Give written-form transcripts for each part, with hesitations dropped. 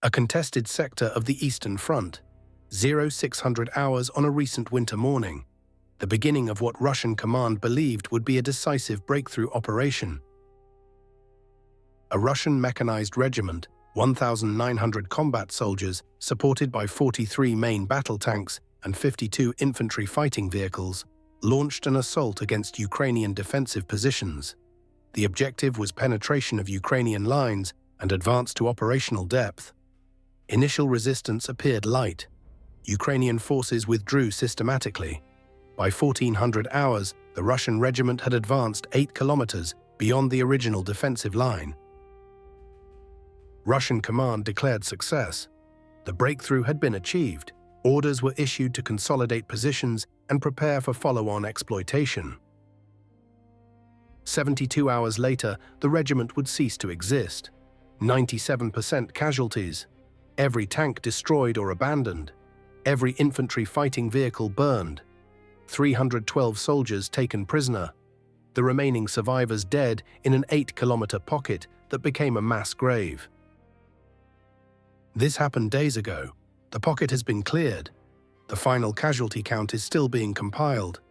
a contested sector of the Eastern Front, 0600 hours on a recent winter morning, the beginning of what Russian command believed would be a decisive breakthrough operation. A Russian mechanized regiment, 1,900 combat soldiers, supported by 43 main battle tanks and 52 infantry fighting vehicles, launched an assault against Ukrainian defensive positions. The objective was penetration of Ukrainian lines and advance to operational depth. Initial resistance appeared light. Ukrainian forces withdrew systematically. By 1400 hours, the Russian regiment had advanced 8 kilometers beyond the original defensive line. Russian command declared success. The breakthrough had been achieved. Orders were issued to consolidate positions and prepare for follow-on exploitation. 72 hours later, the regiment would cease to exist. 97% casualties. Every tank destroyed or abandoned. Every infantry fighting vehicle burned. 312 soldiers taken prisoner. The remaining survivors dead in an 8-kilometer pocket that became a mass grave. This happened days ago. The pocket has been cleared. The final casualty count is still being compiled.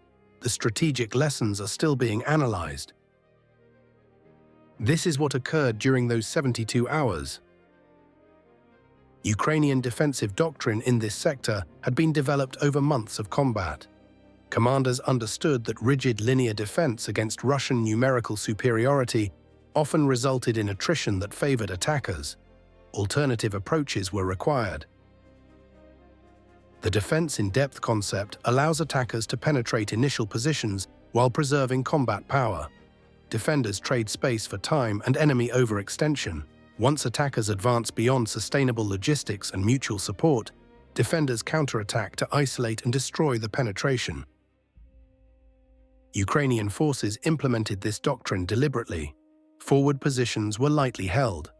The strategic lessons are still being analyzed. This is what occurred during those 72 hours. Ukrainian defensive doctrine in this sector had been developed over months of combat. Commanders understood that rigid linear defense against Russian numerical superiority often resulted in attrition that favored attackers. Alternative approaches were required. The defense-in-depth concept allows attackers to penetrate initial positions while preserving combat power. Defenders trade space for time and enemy overextension. Once attackers advance beyond sustainable logistics and mutual support, defenders counterattack to isolate and destroy the penetration. Ukrainian forces implemented this doctrine deliberately. Forward positions were lightly held.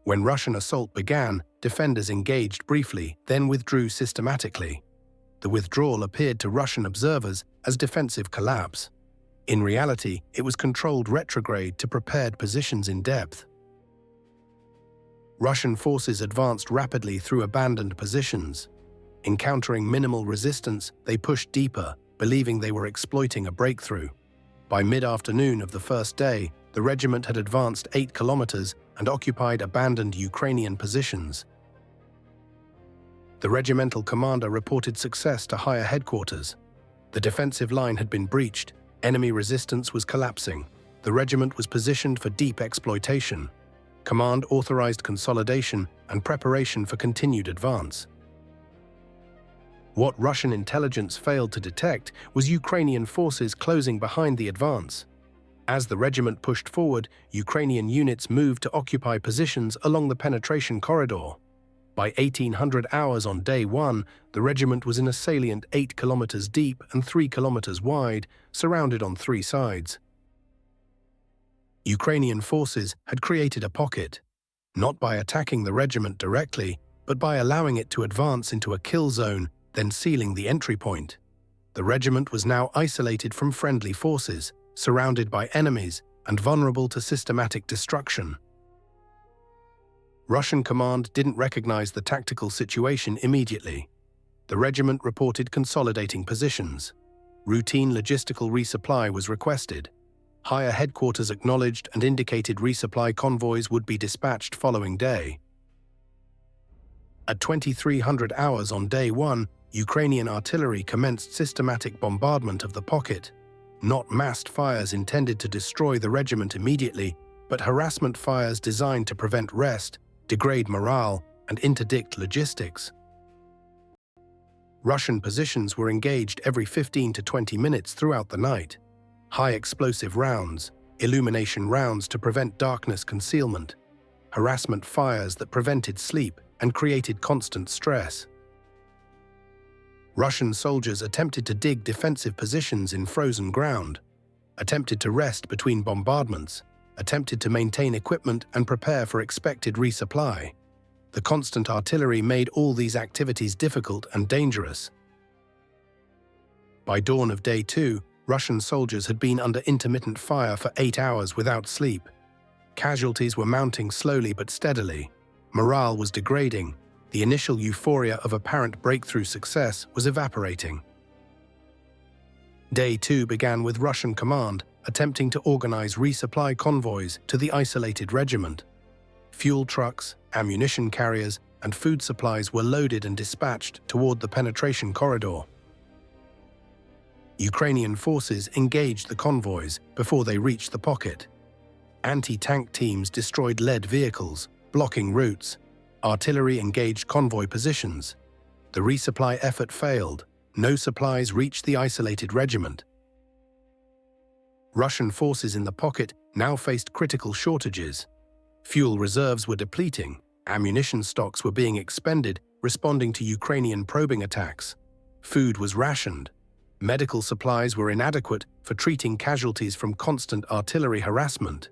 When Russian assault began, defenders engaged briefly, then withdrew systematically. The withdrawal appeared to Russian observers as defensive collapse. In reality, it was controlled retrograde to prepared positions in depth. Russian forces advanced rapidly through abandoned positions. Encountering minimal resistance, they pushed deeper, believing they were exploiting a breakthrough. By mid-afternoon of the first day, the regiment had advanced 8 kilometers and occupied abandoned Ukrainian positions. The regimental commander reported success to higher headquarters. The defensive line had been breached, enemy resistance was collapsing, the regiment was positioned for deep exploitation. Command authorized consolidation and preparation for continued advance. What Russian intelligence failed to detect was Ukrainian forces closing behind the advance. As the regiment pushed forward, Ukrainian units moved to occupy positions along the penetration corridor. By 1800 hours on day 1, the regiment was in a salient 8 kilometers deep and 3 kilometers wide, surrounded on 3 sides. Ukrainian forces had created a pocket, not by attacking the regiment directly, but by allowing it to advance into a kill zone, then sealing the entry point. The regiment was now isolated from friendly forces, surrounded by enemies, and vulnerable to systematic destruction. Russian command didn't recognize the tactical situation immediately. The regiment reported consolidating positions. Routine logistical resupply was requested. Higher headquarters acknowledged and indicated resupply convoys would be dispatched following day. At 2300 hours on day 1, Ukrainian artillery commenced systematic bombardment of the pocket. Not massed fires intended to destroy the regiment immediately, but harassment fires designed to prevent rest, degrade morale, and interdict logistics. Russian positions were engaged every 15 to 20 minutes throughout the night. High explosive rounds, illumination rounds to prevent darkness concealment, harassment fires that prevented sleep and created constant stress. Russian soldiers attempted to dig defensive positions in frozen ground, attempted to rest between bombardments, attempted to maintain equipment and prepare for expected resupply. The constant artillery made all these activities difficult and dangerous. By dawn of day 2, Russian soldiers had been under intermittent fire for 8 hours without sleep. Casualties were mounting slowly but steadily. Morale was degrading. The initial euphoria of apparent breakthrough success was evaporating. Day 2 began with Russian command attempting to organize resupply convoys to the isolated regiment. Fuel trucks, ammunition carriers, and food supplies were loaded and dispatched toward the penetration corridor. Ukrainian forces engaged the convoys before they reached the pocket. Anti-tank teams destroyed lead vehicles, blocking routes. Artillery engaged convoy positions. The resupply effort failed. No supplies reached the isolated regiment. Russian forces in the pocket now faced critical shortages. Fuel reserves were depleting. Ammunition stocks were being expended, responding to Ukrainian probing attacks. Food was rationed. Medical supplies were inadequate for treating casualties from constant artillery harassment.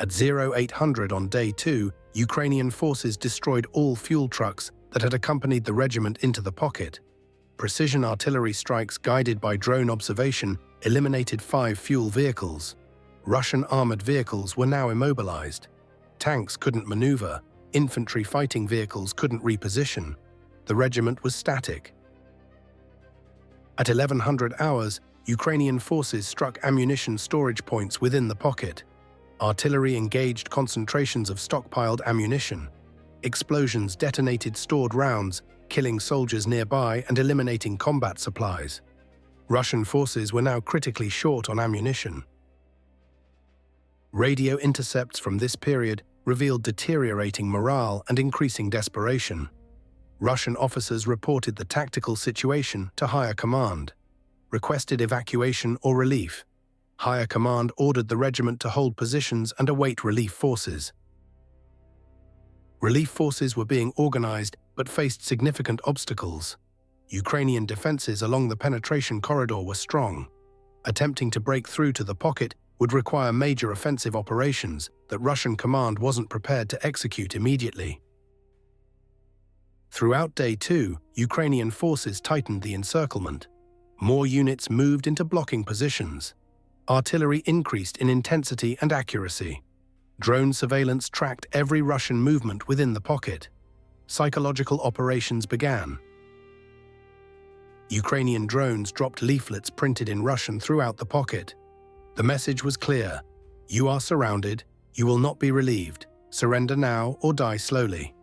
At 0800 on Day 2, Ukrainian forces destroyed all fuel trucks that had accompanied the regiment into the pocket. Precision artillery strikes guided by drone observation eliminated 5 fuel vehicles. Russian armored vehicles were now immobilized. Tanks couldn't maneuver. Infantry fighting vehicles couldn't reposition. The regiment was static. At 1100 hours, Ukrainian forces struck ammunition storage points within the pocket. Artillery engaged concentrations of stockpiled ammunition. Explosions detonated stored rounds, killing soldiers nearby and eliminating combat supplies. Russian forces were now critically short on ammunition. Radio intercepts from this period revealed deteriorating morale and increasing desperation. Russian officers reported the tactical situation to higher command, requested evacuation or relief. Higher command ordered the regiment to hold positions and await relief forces. Relief forces were being organized but faced significant obstacles. Ukrainian defenses along the penetration corridor were strong. Attempting to break through to the pocket would require major offensive operations that Russian command wasn't prepared to execute immediately. Throughout Day 2, Ukrainian forces tightened the encirclement. More units moved into blocking positions. Artillery increased in intensity and accuracy. Drone surveillance tracked every Russian movement within the pocket. Psychological operations began. Ukrainian drones dropped leaflets printed in Russian throughout the pocket. The message was clear: you are surrounded, you will not be relieved, surrender now or die slowly.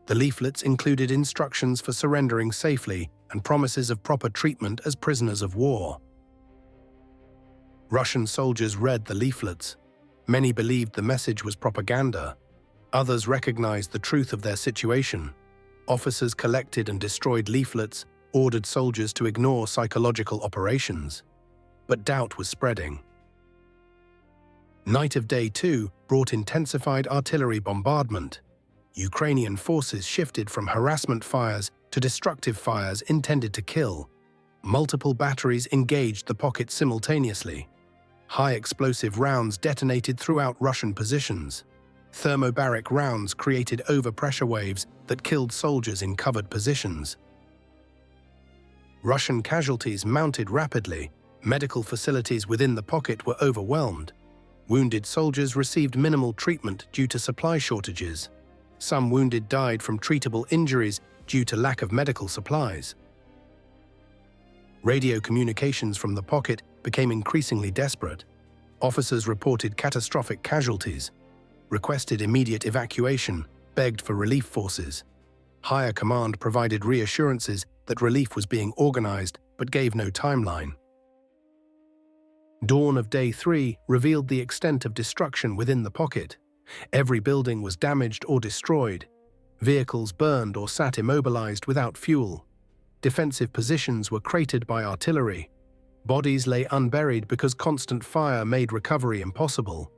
The leaflets included instructions for surrendering safely and promises of proper treatment as prisoners of war. Russian soldiers read the leaflets. Many believed the message was propaganda. Others recognized the truth of their situation. Officers collected and destroyed leaflets, ordered soldiers to ignore psychological operations. But doubt was spreading. Night of Day 2 brought intensified artillery bombardment. Ukrainian forces shifted from harassment fires to destructive fires intended to kill. Multiple batteries engaged the pocket simultaneously. High explosive rounds detonated throughout Russian positions. Thermobaric rounds created overpressure waves that killed soldiers in covered positions. Russian casualties mounted rapidly. Medical facilities within the pocket were overwhelmed. Wounded soldiers received minimal treatment due to supply shortages. Some wounded died from treatable injuries due to lack of medical supplies. Radio communications from the pocket became increasingly desperate. Officers reported catastrophic casualties, requested immediate evacuation, begged for relief forces. Higher command provided reassurances that relief was being organized but gave no timeline. Dawn of Day 3 revealed the extent of destruction within the pocket. Every building was damaged or destroyed. Vehicles burned or sat immobilized without fuel. Defensive positions were cratered by artillery. Bodies lay unburied because constant fire made recovery impossible.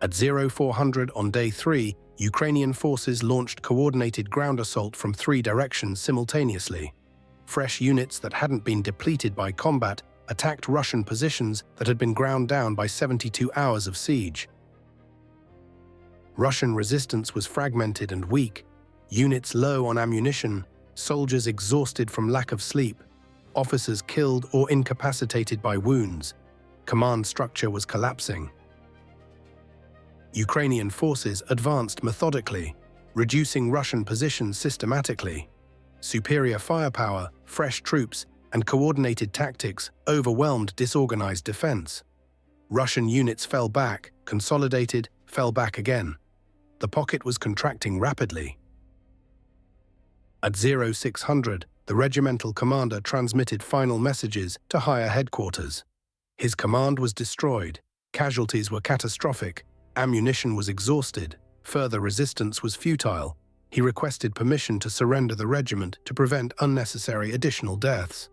At 0400 on Day 3, Ukrainian forces launched coordinated ground assault from 3 directions simultaneously. Fresh units that hadn't been depleted by combat attacked Russian positions that had been ground down by 72 hours of siege. Russian resistance was fragmented and weak, units low on ammunition, soldiers exhausted from lack of sleep, officers killed or incapacitated by wounds. Command structure was collapsing. Ukrainian forces advanced methodically, reducing Russian positions systematically. Superior firepower, fresh troops, and coordinated tactics overwhelmed disorganized defense. Russian units fell back, consolidated, fell back again. The pocket was contracting rapidly. At 0600, the regimental commander transmitted final messages to higher headquarters. His command was destroyed, casualties were catastrophic, ammunition was exhausted, further resistance was futile. He requested permission to surrender the regiment to prevent unnecessary additional deaths.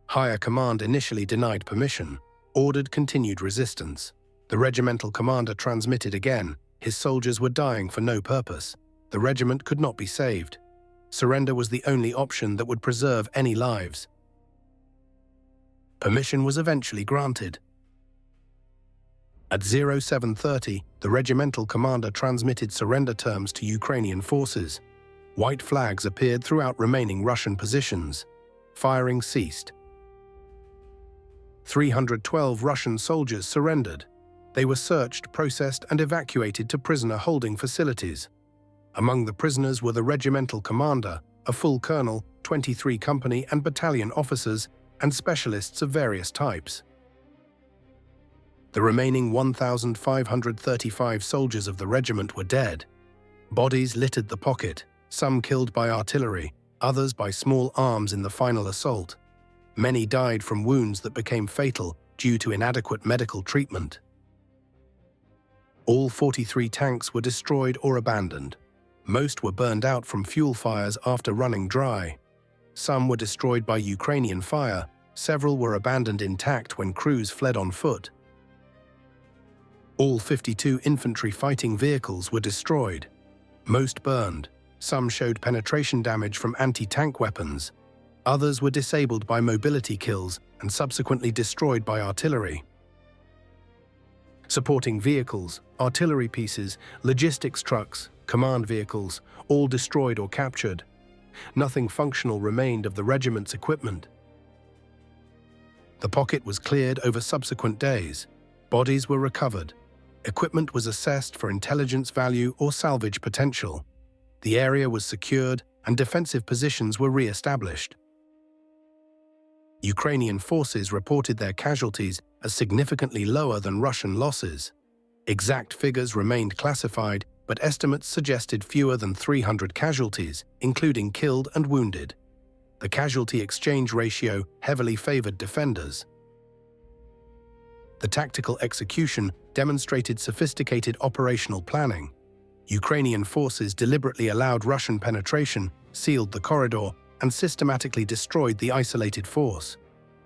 Higher command initially denied permission, ordered continued resistance. The regimental commander transmitted again. His soldiers were dying for no purpose. The regiment could not be saved. Surrender was the only option that would preserve any lives. Permission was eventually granted. At 0730, the regimental commander transmitted surrender terms to Ukrainian forces. White flags appeared throughout remaining Russian positions. Firing ceased. 312 Russian soldiers surrendered. They were searched, processed, and evacuated to prisoner holding facilities. Among the prisoners were the regimental commander, a full colonel, 23 company and battalion officers, and specialists of various types. The remaining 1,535 soldiers of the regiment were dead. Bodies littered the pocket, some killed by artillery, others by small arms in the final assault. Many died from wounds that became fatal due to inadequate medical treatment. All 43 tanks were destroyed or abandoned. Most were burned out from fuel fires after running dry. Some were destroyed by Ukrainian fire. Several were abandoned intact when crews fled on foot. All 52 infantry fighting vehicles were destroyed. Most burned. Some showed penetration damage from anti-tank weapons. Others were disabled by mobility kills and subsequently destroyed by artillery. Supporting vehicles, artillery pieces, logistics trucks, command vehicles, all destroyed or captured. Nothing functional remained of the regiment's equipment. The pocket was cleared over subsequent days. Bodies were recovered. Equipment was assessed for intelligence value or salvage potential. The area was secured and defensive positions were re-established. Ukrainian forces reported their casualties as significantly lower than Russian losses. Exact figures remained classified, but estimates suggested fewer than 300 casualties, including killed and wounded. The casualty exchange ratio heavily favored defenders. The tactical execution demonstrated sophisticated operational planning. Ukrainian forces deliberately allowed Russian penetration, sealed the corridor, and systematically destroyed the isolated force.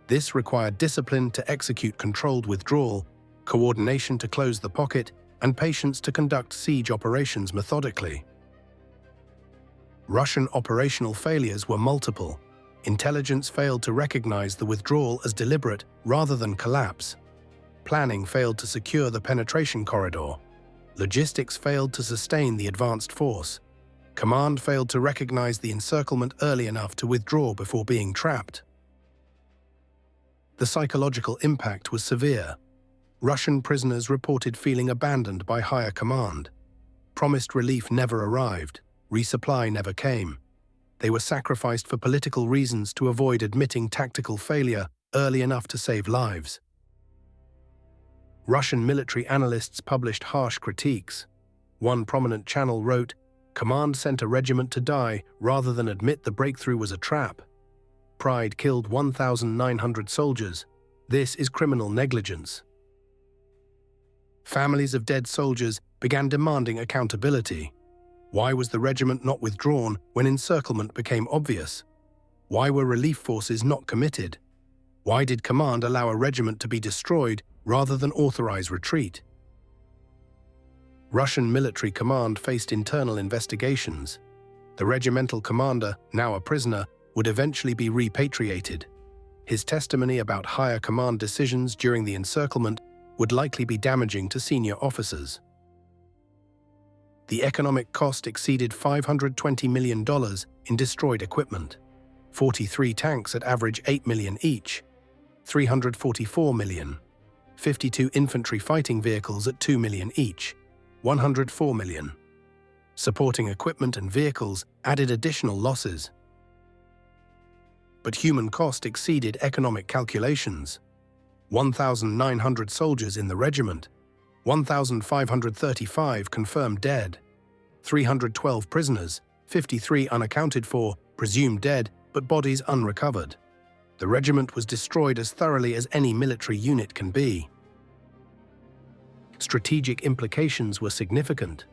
This required discipline to execute controlled withdrawal, coordination to close the pocket, and patience to conduct siege operations methodically. Russian operational failures were multiple. Intelligence failed to recognize the withdrawal as deliberate rather than collapse. Planning failed to secure the penetration corridor. Logistics failed to sustain the advanced force. Command failed to recognize the encirclement early enough to withdraw before being trapped. The psychological impact was severe. Russian prisoners reported feeling abandoned by higher command. Promised relief never arrived. Resupply never came. They were sacrificed for political reasons to avoid admitting tactical failure early enough to save lives. Russian military analysts published harsh critiques. One prominent channel wrote, "Command sent a regiment to die rather than admit the breakthrough was a trap. Pride killed 1,900 soldiers. This is criminal negligence." Families of dead soldiers began demanding accountability. Why was the regiment not withdrawn when encirclement became obvious? Why were relief forces not committed? Why did command allow a regiment to be destroyed rather than authorize retreat? Russian military command faced internal investigations. The regimental commander, now a prisoner, would eventually be repatriated. His testimony about higher command decisions during the encirclement would likely be damaging to senior officers. The economic cost exceeded $520 million in destroyed equipment. 43 tanks at average $8 million each, $344 million. 52 infantry fighting vehicles at 2 million each, 104 million. Supporting equipment and vehicles added additional losses. But human cost exceeded economic calculations. 1,900 soldiers in the regiment, 1,535 confirmed dead, 312 prisoners, 53 unaccounted for, presumed dead, but bodies unrecovered. The regiment was destroyed as thoroughly as any military unit can be. Strategic implications were significant.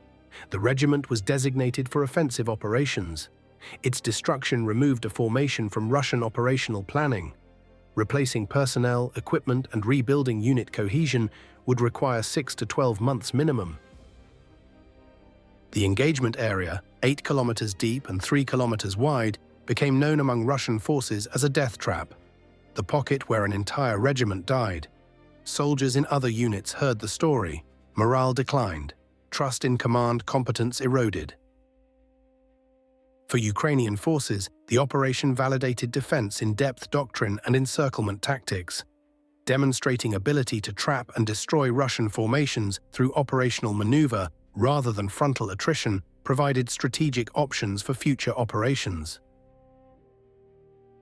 The regiment was designated for offensive operations. Its destruction removed a formation from Russian operational planning. Replacing personnel, equipment, and rebuilding unit cohesion would require 6 to 12 months minimum. The engagement area, 8 kilometers deep and 3 kilometers wide, became known among Russian forces as a death trap, the pocket where an entire regiment died. Soldiers in other units heard the story. Morale declined. Trust in command competence eroded. For Ukrainian forces, the operation validated defense in depth doctrine and encirclement tactics, demonstrating ability to trap and destroy Russian formations through operational maneuver rather than frontal attrition, provided strategic options for future operations.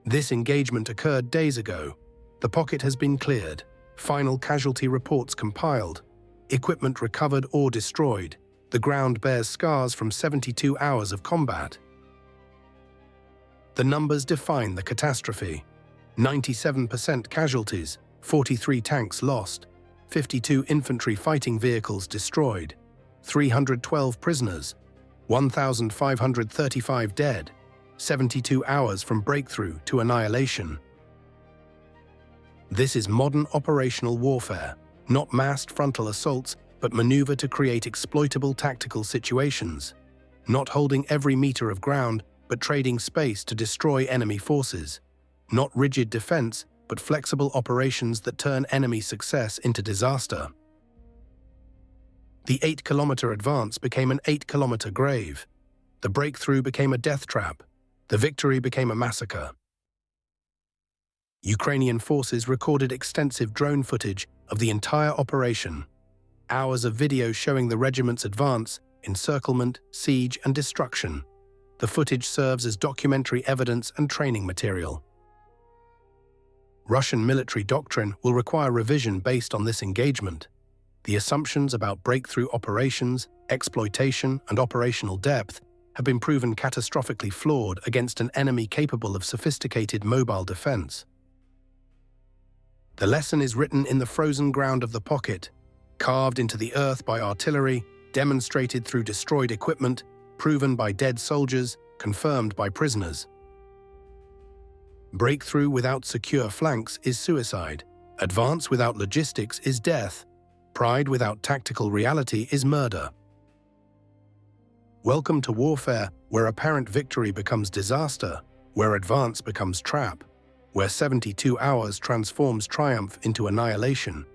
This engagement occurred days ago. The pocket has been cleared, final casualty reports compiled, equipment recovered or destroyed. The ground bears scars from 72 hours of combat. The numbers define the catastrophe. 97% casualties, 43 tanks lost, 52 infantry fighting vehicles destroyed, 312 prisoners, 1,535 dead, 72 hours from breakthrough to annihilation. This is modern operational warfare, not massed frontal assaults, but maneuver to create exploitable tactical situations, not holding every meter of ground, but trading space to destroy enemy forces, not rigid defense, but flexible operations that turn enemy success into disaster. The 8-kilometer advance became an 8-kilometer grave. The breakthrough became a death trap. The victory became a massacre. Ukrainian forces recorded extensive drone footage of the entire operation. Hours of video showing the regiment's advance, encirclement, siege, and destruction. The footage serves as documentary evidence and training material. Russian military doctrine will require revision based on this engagement. The assumptions about breakthrough operations, exploitation, and operational depth have been proven catastrophically flawed against an enemy capable of sophisticated mobile defense. The lesson is written in the frozen ground of the pocket, carved into the earth by artillery, demonstrated through destroyed equipment, proven by dead soldiers, confirmed by prisoners. Breakthrough without secure flanks is suicide. Advance without logistics is death. Pride without tactical reality is murder. Welcome to warfare, where apparent victory becomes disaster, where advance becomes trap, where 72 hours transforms triumph into annihilation,